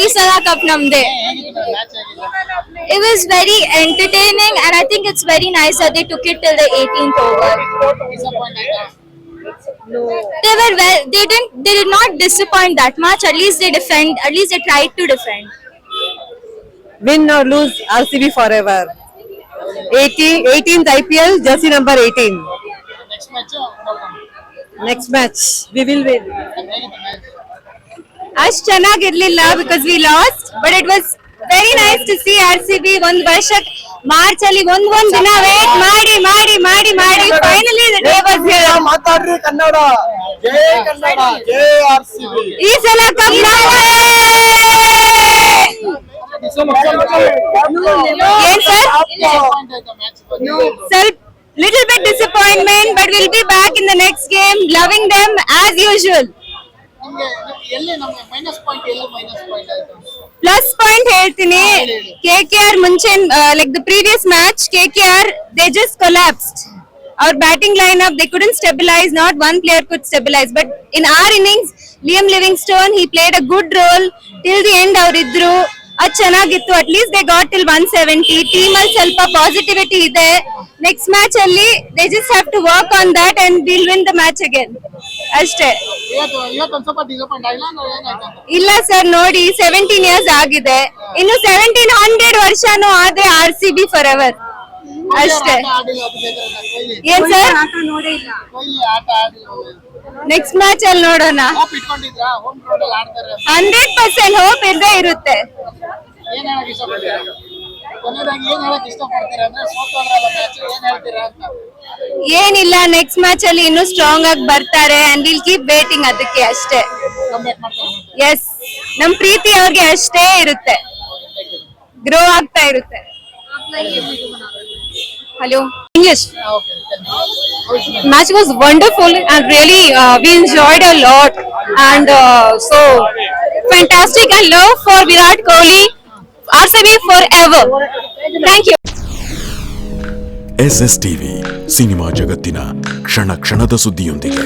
ಈ ಸಲ ಕಪ್ ನಮ್ದೆ. It was very entertaining and I think it's very nice that they took it till the 18th over. They did not disappoint that much. At least they tried to defend. Win or lose, RCB forever. 18th IPL, jersey number 18. Next match, we will win. ಅಷ್ಟು ಚೆನ್ನಾಗಿರ್ಲಿಲ್ಲ because we lost, but it was very nice to see RCB ಒಂದು ವರ್ಷ March ಅಲ್ಲಿ ಒಂದ್ ದಿನ wait ಮಾಡಿ finally the day was here. ಮಾತಾಡ್ರಿ ಕನ್ನಡ. ಜೈ ಕನ್ನಡ, ಜೈ RCB. ಈ ಸಲ ಕಪ್ ಏನ್ ಸರ್? ಸ್ವಲ್ಪ little bit disappointment, but we'll be back in the next game, loving them as usual. Plus point ಹೇಳ್ತೀನಿ, KKR ಮುಂಚೆ like the previous match KKR they just collapsed. Our batting lineup they couldn't stabilize, not one player could stabilize, but in our innings Liam Livingstone he played a good role till the end. ಅವರಿದ್ರು ಅದು ಚೆನ್ನಾಗಿತ್ತು. at least they got till 170. Team ಅಲ್ಲಿ ಸ್ವಲ್ಪ positivity ಇದೆ. Next match ಅಲ್ಲಿ they just have to work on that and we'll win the match again. ಅಷ್ಟೇ. ಇಲ್ಲ sir, ನೋಡಿ 17 years ಆಗಿದೆ, ಇನ್ನು 1700 ವರ್ಷನೂ ಆದ್ರೆ RCB forever. ಅಷ್ಟೇ. ಏನ್ ಸರ್? ನೆಕ್ಸ್ಟ್ ಮ್ಯಾಚ್ ಅಲ್ಲಿ ನೋಡೋಣ. 100% ಹೋಪ್ ಇದ್ದೇ ಇರುತ್ತೆ. ಏನಿಲ್ಲ, ನೆಕ್ಸ್ಟ್ ಮ್ಯಾಚ್ ಅಲ್ಲಿ ಇನ್ನೂ ಸ್ಟ್ರಾಂಗ್ ಆಗಿ ಬರ್ತಾರೆ and we'll keep waiting. ಅದಕ್ಕೆ ಅಷ್ಟೇ. ಎಸ್, ನಮ್ ಪ್ರೀತಿ ಅವ್ರಿಗೆ ಅಷ್ಟೇ ಇರುತ್ತೆ, ಗ್ರೋ ಆಗ್ತಾ ಇರುತ್ತೆ. Hello, English. Match was wonderful and really we enjoyed a lot and so fantastic and love for Virat Kohli. RCB forever. Thank you. SSTV cinema ಜಗತ್ತಿನ ಕ್ಷಣ ಕ್ಷಣದ ಸುದ್ದಿಯೊಂದಿಗೆ.